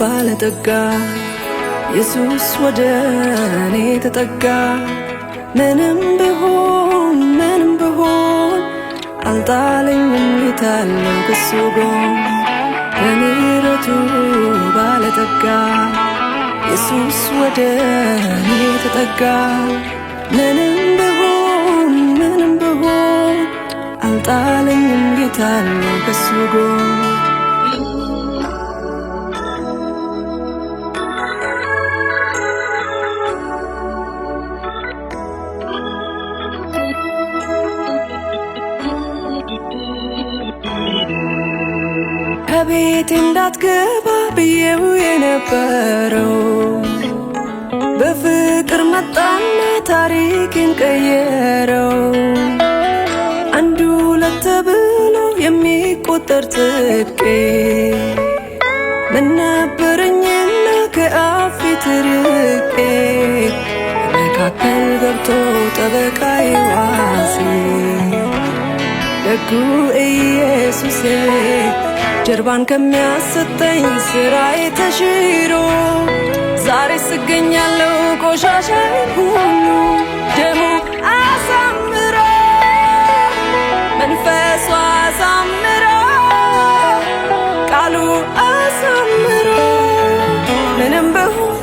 ባለጠጋ ኢየሱስ ወደኔ ተጠጋ። ምንም ብሆን አልጣለኝም ጌታለው ከሱ ጎን። በምሕረቱ ባለጠጋ ኢየሱስ ወደኔ ተጠጋ። ምንም ብሆን አልጣለኝም ጌታለው ከሱ ጎን። ከቤቴ እንዳትገባ ብዬው የነበረው በፍቅር መጣና ታሪክን ቀየረው። አንዱ ሁለት ብሎ የሚቆጠር ጽድቄ ምን ነበረኝና ከአፌ ርቄ መካከል ገብቶ ጠበቃዬ ዋሴ ደጉ ኢየሱሴ ጀርባን ከሚያሰጠኝ ስራዬ ተሽሮ ዛሬ ስገኛለሁ ቆሻሻዬን ሁሉ ደሙ አሳምሮ መንፈሱ አሳምሮ ቃሉ አሳምሮ ምንም ብሆን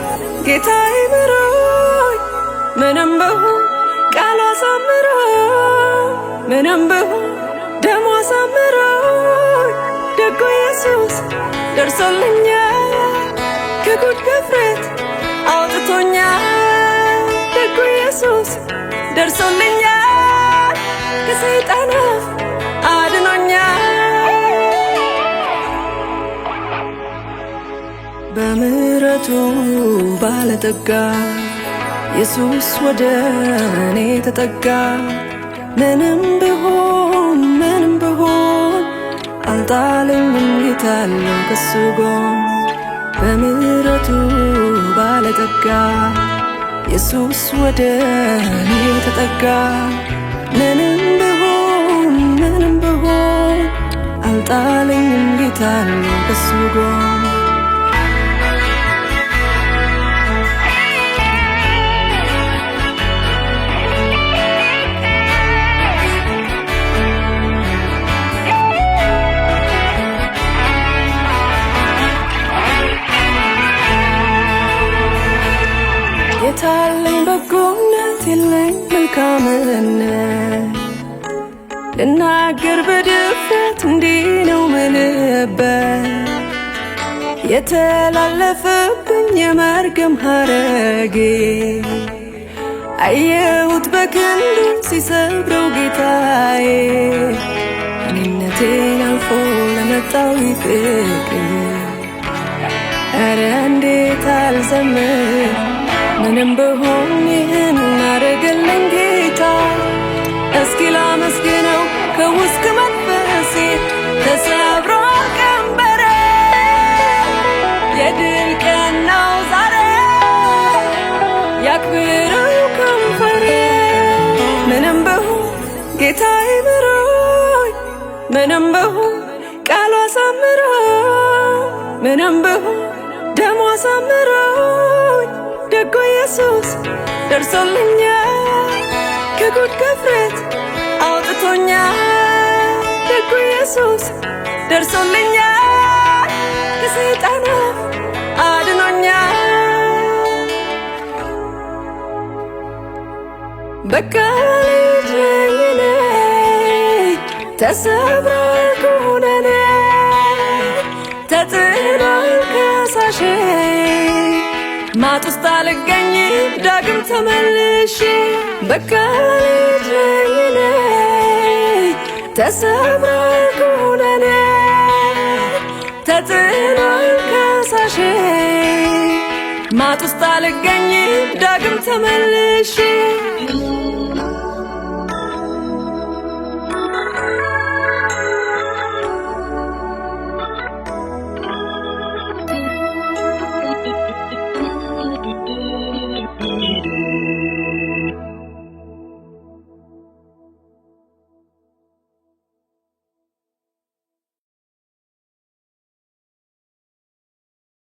ጌታዬ ምሮኝ ምንም ብሆን ቃሉ አሳምሮ ምንም ብሆን ደሙ አሳምሮ ደጉ ኢየሱስ ደርሶልኛል ከጉድ ከፍሬት አውጥቶኛል። ደጉ ኢየሱስ ደርሶልኛል ከሰይጣን አፍ አድኖኛል። በምሕረቱ ባለጠጋ ኢየሱስ ወደኔ ተጠጋ። ምንም ብሆን አልጣለኝም ጌታለው ከሱ ጎን። በምሕረቱ ባለጠጋ ኢየሱስ ወደኔ ተጠጋ። ምንም ብሆን አልጣለኝም ጌታለው ከሱ ጎን። የታለኝ በጎነት የለኝ መልካምነት ልናገር በድፍረት እንዲህ ነው ምልበት። የተላለፈብኝ የመርገም ሐረጌ አየሁት በክንዱ ሲሰብረው ጌታዬ። እኔነቴን አልፎ ለመጣው ፍቅር ኧረ እንዴት አልዘምር። ምንም ብሆን ይህን አረገልኝ ጌታ እስኪ ላመስግነው ከውስጥ መንፈሴ። ተሰብሮ ቀንበሬ የድል ቀን ነው ዛሬ ያክብረው ከንፈሬ። ምንም ብሆን ጌታዬ ምሮኝ ምንም ብሆን ቃሉ አሳምሮ ምንም ብሆን ደሙ አሳምሮኝ ደጉ ኢየሱስ ደርሶልኛል ከጉድ ከፍሬት አውጥቶኛል። ደጉ ኢየሱስ ደርሶልኛል ከሰይጣን አፍ አድኖኛል። በቃ ልጅ ነኝ ተሰብሯል ኩነኔ ተጥሏል ከሳሼ ማጥ ውስጥ አልገኝ ዳግም ተመልሼ። በቃ ልጅ ነኝ ተሰብሯል ኩነኔ ተጥሏል ከሳሼ ማጥ ውስጥ አልገኝ ዳግም ተመልሼ።